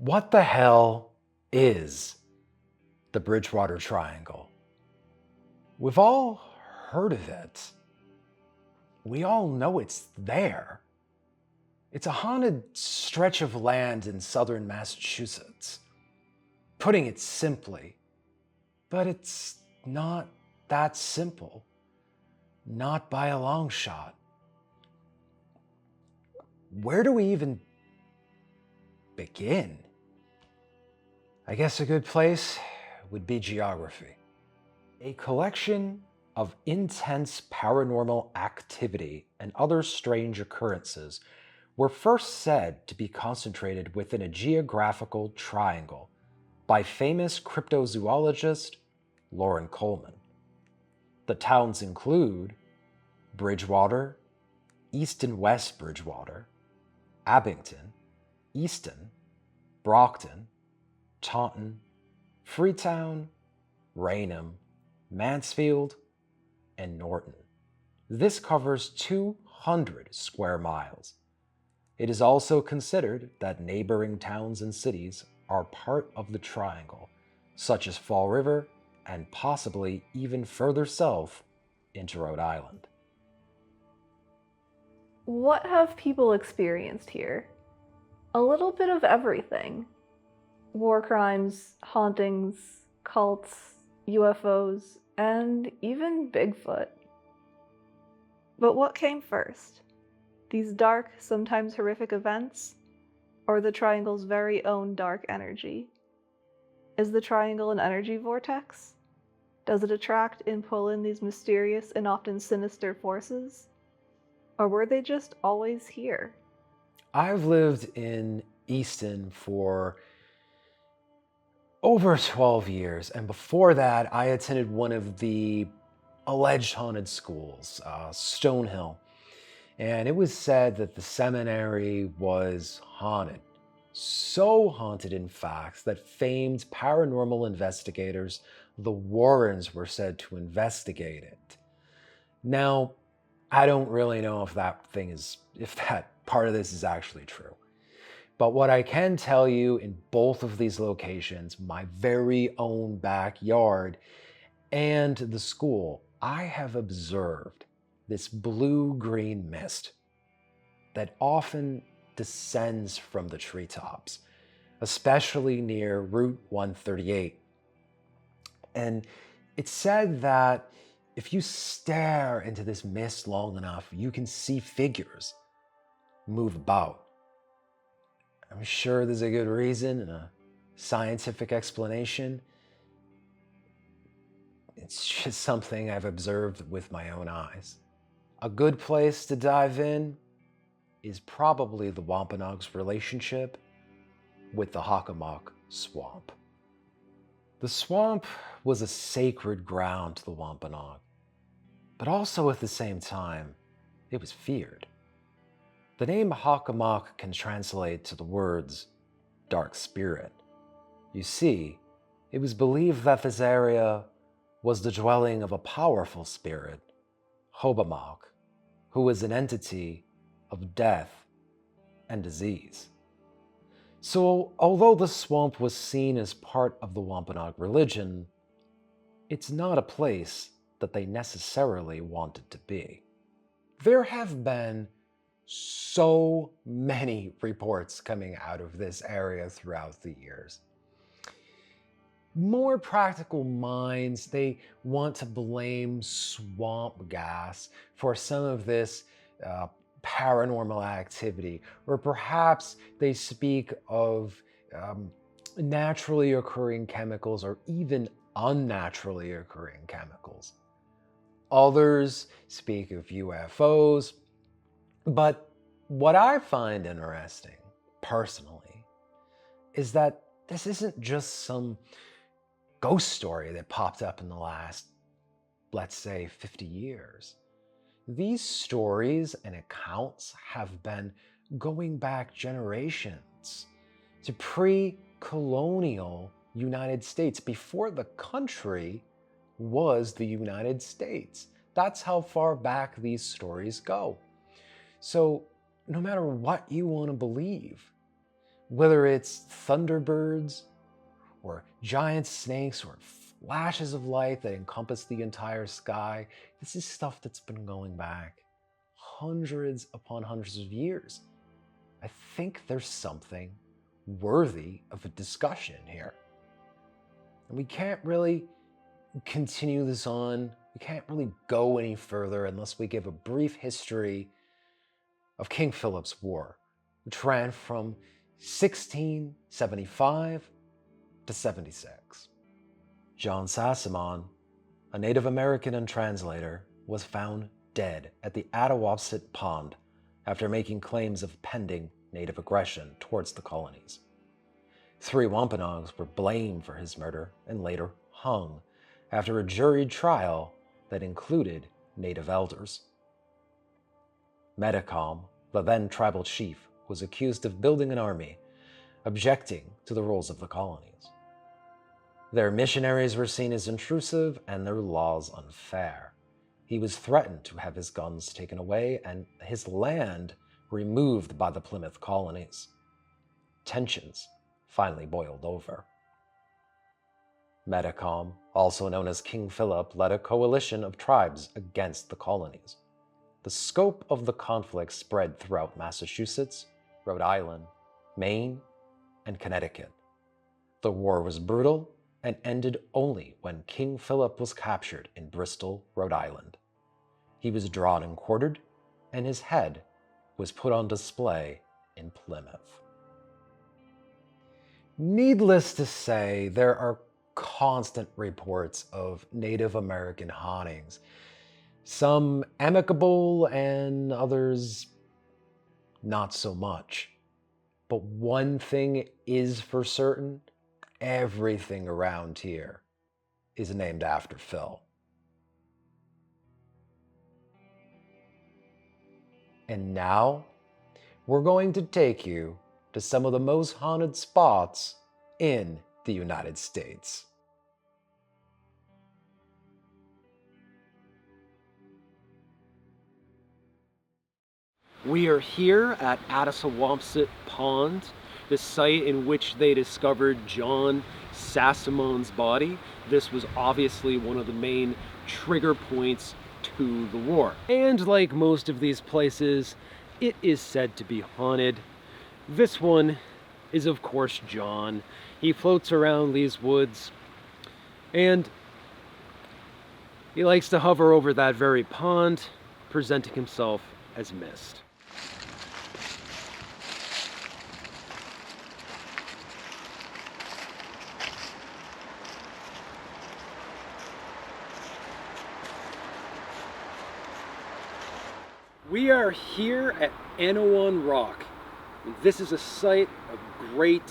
What the hell is the Bridgewater Triangle? We've all heard of it. We all know it's there. It's a haunted stretch of land in southern Massachusetts. Putting it simply, but it's not that simple. Not by a long shot. Where do we even begin? I guess a good place would be geography. A collection of intense paranormal activity and other strange occurrences were first said to be concentrated within a geographical triangle by famous cryptozoologist Loren Coleman. The towns include Bridgewater, East and West Bridgewater, Abington, Easton, Brockton, Taunton, Freetown, Raynham, Mansfield, and Norton. This covers 200 square miles. It is also considered that neighboring towns and cities are part of the triangle, such as Fall River and possibly even further south into Rhode Island. What have people experienced here? A little bit of everything. War crimes, hauntings, cults, UFOs, and even Bigfoot. But what came first? These dark, sometimes horrific events, or the triangle's very own dark energy? Is the triangle an energy vortex? Does it attract and pull in these mysterious and often sinister forces? Or were they just always here? I've lived in Easton for over 12 years, and before that, I attended one of the alleged haunted schools, Stonehill, and it was said that the seminary was haunted. So haunted, in fact, that famed paranormal investigators, the Warrens, were said to investigate it. Now, I don't really know if that part of this is actually true. But what I can tell you, in both of these locations, my very own backyard and the school, I have observed this blue-green mist that often descends from the treetops, especially near Route 138. And it's said that if you stare into this mist long enough, you can see figures move about. I'm sure there's a good reason and a scientific explanation. It's just something I've observed with my own eyes. A good place to dive in is probably the Wampanoag's relationship with the Hockomock Swamp. The swamp was a sacred ground to the Wampanoag, but also at the same time, it was feared. The name Hockomock can translate to the words dark spirit. You see, it was believed that this area was the dwelling of a powerful spirit, Hockomock, who was an entity of death and disease. So, although the swamp was seen as part of the Wampanoag religion, it's not a place that they necessarily wanted to be. There have been so many reports coming out of this area throughout the years. More practical minds, they want to blame swamp gas for some of this paranormal activity, or perhaps they speak of naturally occurring chemicals or even unnaturally occurring chemicals. Others speak of UFOs, but what I find interesting, personally, is that this isn't just some ghost story that popped up in the last, let's say, 50 years. These stories and accounts have been going back generations to pre-colonial United States, before the country was the United States. That's how far back these stories go. So no matter what you want to believe, Whether it's thunderbirds, or giant snakes, or flashes of light that encompass the entire sky, this is stuff that's been going back hundreds upon hundreds of years. I think there's something worthy of a discussion here. And we can't really continue this on. We can't really go any further unless we give a brief history of King Philip's War, which ran from 1675 to 76. John Sassamon, a Native American and translator, was found dead at the Attawapsit Pond after making claims of pending Native aggression towards the colonies. 3 Wampanoags were blamed for his murder and later hung after a juried trial that included Native elders. Metacom, the then tribal chief, was accused of building an army, objecting to the rules of the colonies. Their missionaries were seen as intrusive and their laws unfair. He was threatened to have his guns taken away and his land removed by the Plymouth colonies. Tensions finally boiled over. Metacom, also known as King Philip, led a coalition of tribes against the colonies. The scope of the conflict spread throughout Massachusetts, Rhode Island, Maine, and Connecticut. The war was brutal and ended only when King Philip was captured in Bristol, Rhode Island. He was drawn and quartered, and his head was put on display in Plymouth. Needless to say, there are constant reports of Native American hauntings, some amicable and others not so much. But one thing is for certain, everything around here is named after Phil. And now, we're going to take you to some of the most haunted spots in the United States. We are here at Attawapsit Pond, the site in which they discovered John Sassamon's body. This was obviously one of the main trigger points to the war. And like most of these places, it is said to be haunted. This one is of course John. He floats around these woods and he likes to hover over that very pond, presenting himself as mist. We are here at Anawan Rock. And this is a site of great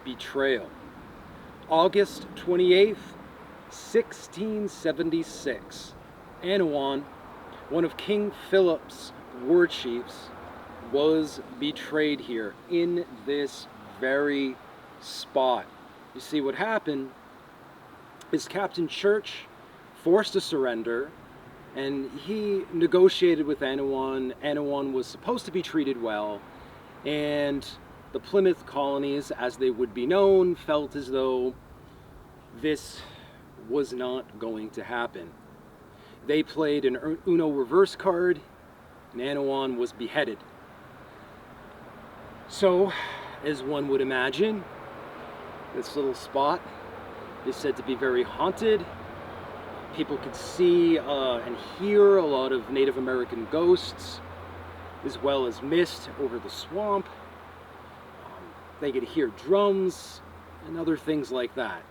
betrayal. August 28th, 1676. Anawan, one of King Philip's war chiefs, was betrayed here in this very spot. You see, what happened is Captain Church forced a surrender, and he negotiated with Anawan. Anawan was supposed to be treated well, and the Plymouth colonies, as they would be known, felt as though this was not going to happen. They played an Uno reverse card, and Anawan was beheaded. So, as one would imagine, this little spot is said to be very haunted. People could see and hear a lot of Native American ghosts, as well as mist over the swamp. They could hear drums and other things like that.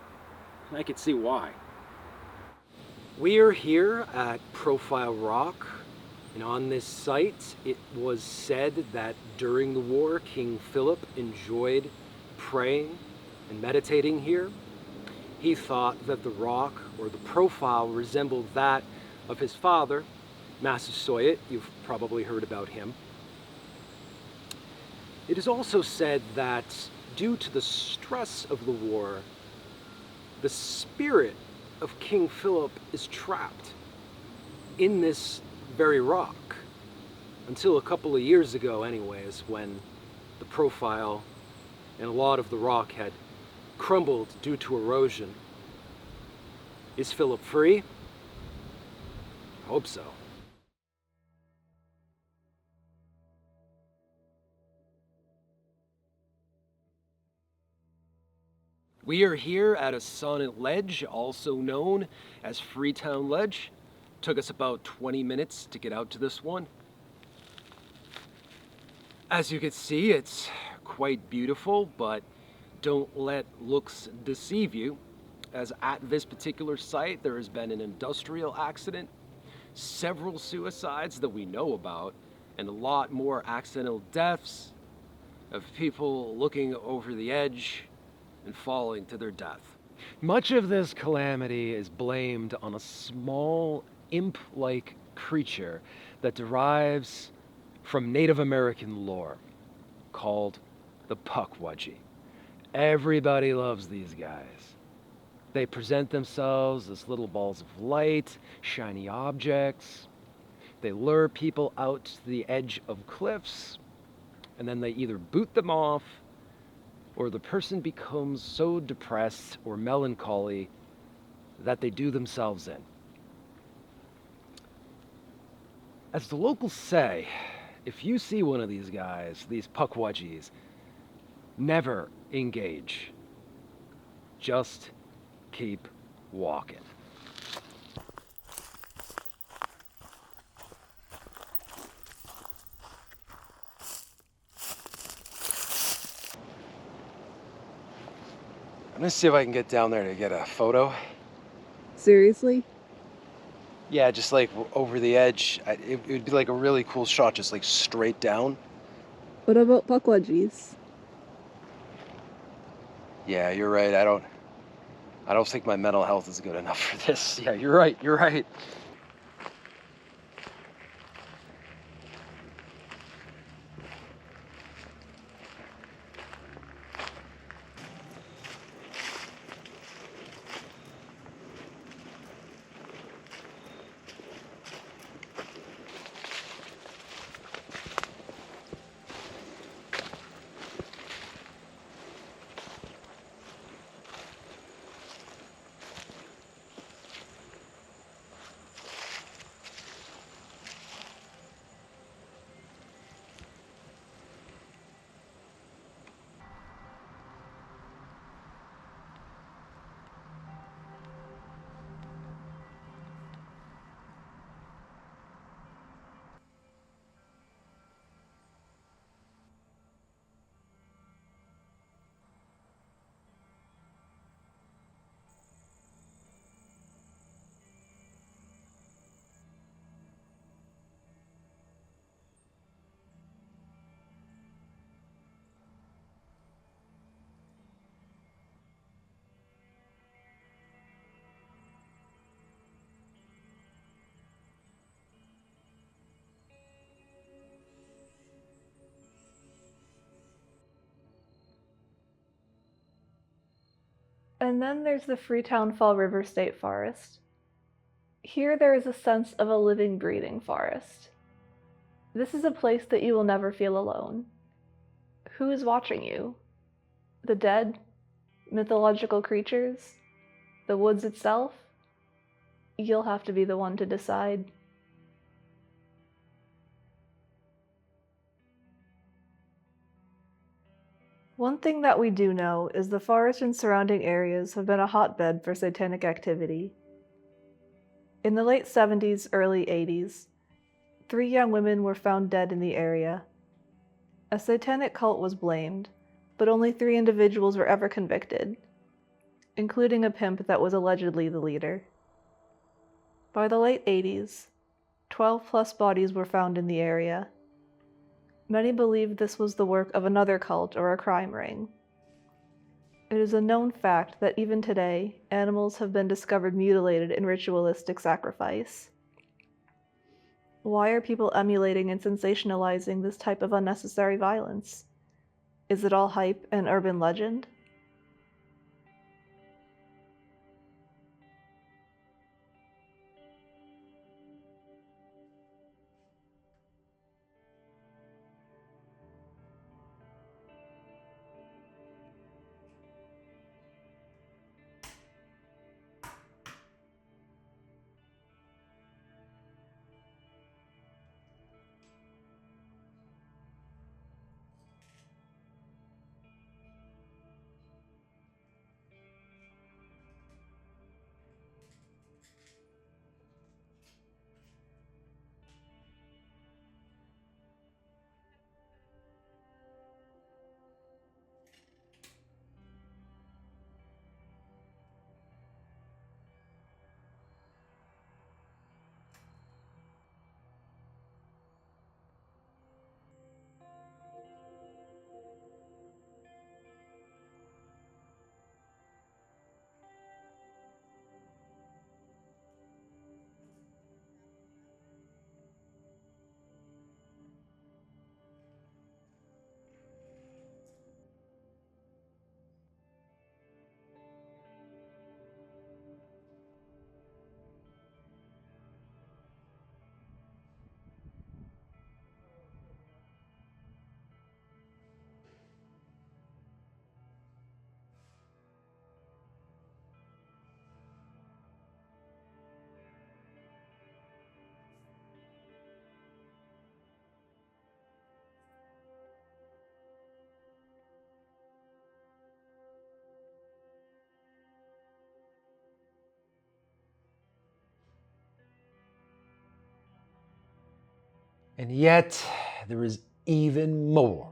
And I could see why. We are here at Profile Rock, and on this site it was said that during the war King Philip enjoyed praying and meditating here. He thought that the rock, or the profile, resembled that of his father, Massasoit. You've probably heard about him. It is also said that due to the stress of the war, the spirit of King Philip is trapped in this very rock. Until a couple of years ago anyways, when the profile, and a lot of the rock had crumbled due to erosion. Is Philip free? I hope so. We are here at Assonet Ledge, also known as Freetown Ledge. Took us about 20 minutes to get out to this one. As you can see, it's quite beautiful, but don't let looks deceive you, as at this particular site there has been an industrial accident, several suicides that we know about, and a lot more accidental deaths of people looking over the edge and falling to their death. Much of this calamity is blamed on a small imp-like creature that derives from Native American lore called the Pukwudgie. Everybody loves these guys. They present themselves as little balls of light, shiny objects. They lure people out to the edge of cliffs, and then they either boot them off, or the person becomes so depressed or melancholy that they do themselves in. As the locals say, if you see one of these guys, these Pukwudgies, never engage. Just keep walking. I'm gonna see if I can get down there to get a photo. Seriously? Yeah, just like over the edge. It would be like a really cool shot, just like straight down. What about Pukwudgies? Yeah, you're right. I don't think my mental health is good enough for this. Yeah, you're right. You're right. And then there's the Freetown-Fallriver State Forest. Here there is a sense of a living, breathing forest. This is a place that you will never feel alone. Who is watching you? The dead? Mythological creatures? The woods itself? You'll have to be the one to decide. One thing that we do know is the forest and surrounding areas have been a hotbed for satanic activity. In the late 70s, early 80s, 3 young women were found dead in the area. A satanic cult was blamed, but only 3 individuals were ever convicted, including a pimp that was allegedly the leader. By the late 80s, 12+ bodies were found in the area. Many believe this was the work of another cult or a crime ring. It is a known fact that even today, animals have been discovered mutilated in ritualistic sacrifice. Why are people emulating and sensationalizing this type of unnecessary violence? Is it all hype and urban legend? And yet, there is even more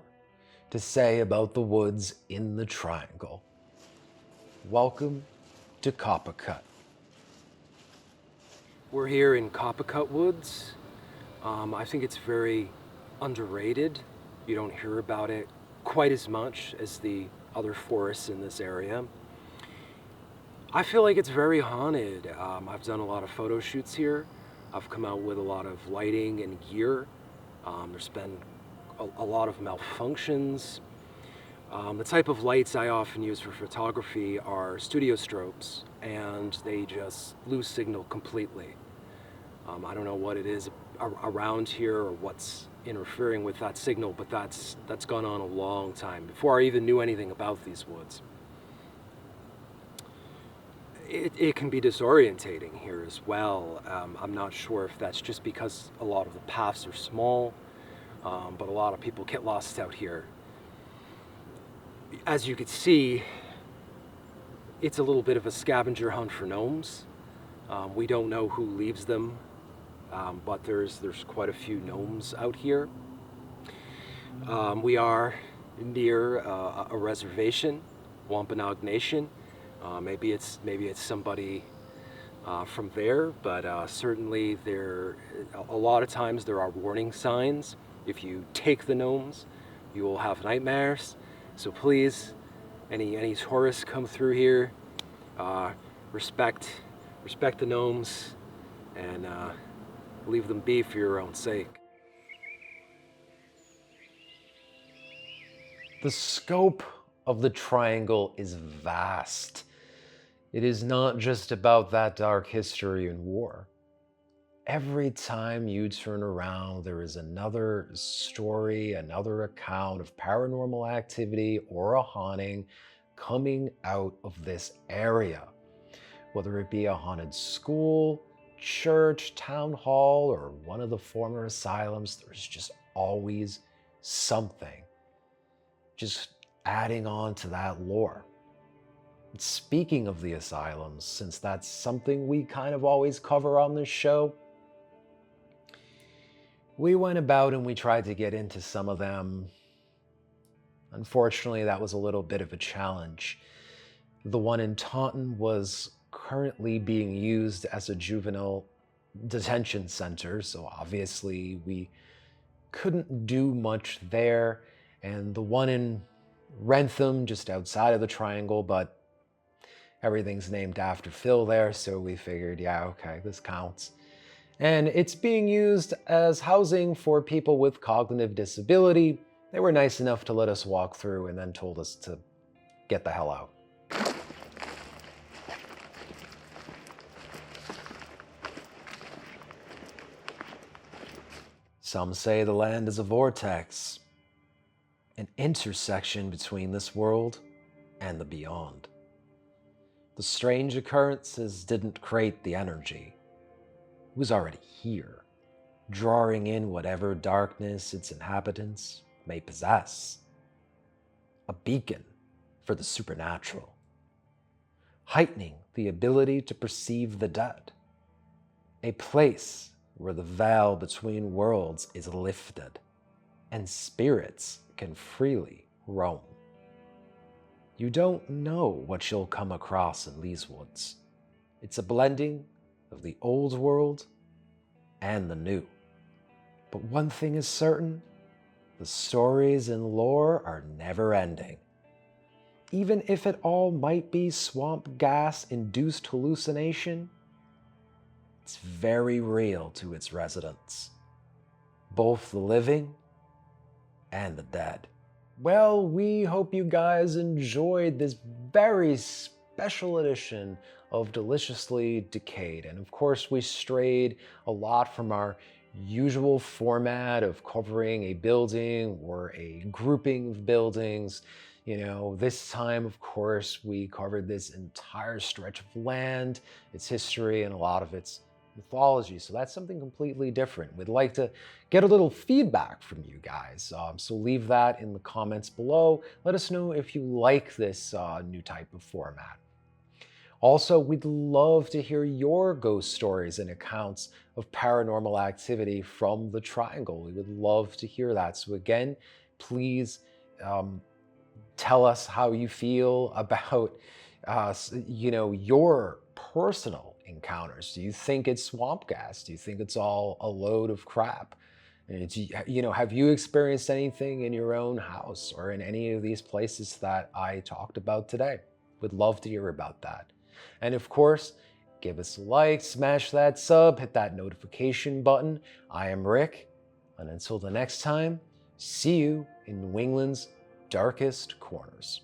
to say about the woods in the Triangle. Welcome to Copicut. We're here in Coopacut Woods. I think it's very underrated. You don't hear about it quite as much as the other forests in this area. I feel like it's very haunted. I've done a lot of photo shoots here. I've come out with a lot of lighting and gear. There's been a lot of malfunctions. The type of lights I often use for photography are studio strobes, and they just lose signal completely. I don't know what it is around here or what's interfering with that signal, but that's gone on a long time, before I even knew anything about these woods. It can be disorientating here as well. I'm not sure if that's just because a lot of the paths are small, but a lot of people get lost out here. As you can see, it's a little bit of a scavenger hunt for gnomes. We don't know who leaves them, but there's quite a few gnomes out here. We are near a reservation, Wampanoag Nation. Maybe it's somebody from there, but certainly a lot of times there are warning signs. If you take the gnomes, you will have nightmares. So please, any tourists come through here, respect the gnomes, and leave them be for your own sake. The scope of the Triangle is vast. It is not just about that dark history and war. Every time you turn around, there is another story, another account of paranormal activity or a haunting coming out of this area. Whether it be a haunted school, church, town hall, or one of the former asylums, there's just always something just adding on to that lore. Speaking of the asylums, since that's something we kind of always cover on this show, we went about and we tried to get into some of them. Unfortunately, that was a little bit of a challenge. The one in Taunton was currently being used as a juvenile detention center, so obviously we couldn't do much there. And the one in Raynham, just outside of the Triangle, but everything's named after Phil there, so we figured, yeah, okay, this counts. And it's being used as housing for people with cognitive disability. They were nice enough to let us walk through and then told us to get the hell out. Some say the land is a vortex, an intersection between this world and the beyond. The strange occurrences didn't create the energy. It was already here, drawing in whatever darkness its inhabitants may possess. A beacon for the supernatural, heightening the ability to perceive the dead. A place where the veil between worlds is lifted and spirits can freely roam. You don't know what you'll come across in these woods. It's a blending of the old world and the new. But one thing is certain, the stories and lore are never ending. Even if it all might be swamp gas-induced hallucination, it's very real to its residents, both the living and the dead. Well, we hope you guys enjoyed this very special edition of Deliciously Decayed. And of course, we strayed a lot from our usual format of covering a building or a grouping of buildings. You know, this time, of course, we covered this entire stretch of land, its history, and a lot of its mythology. So that's something completely different. We'd like to get a little feedback from you guys. So leave that in the comments below. Let us know if you like this new type of format. Also, we'd love to hear your ghost stories and accounts of paranormal activity from the Triangle. We would love to hear that. So again, please tell us how you feel about, your personal encounters. Do you think it's swamp gas? Do you think it's all a load of crap? And have you experienced anything in your own house or in any of these places that I talked about today? Would love to hear about that. And of course, give us a like, smash that sub, hit that notification button. I am Rick, and until the next time, see you in New England's darkest corners.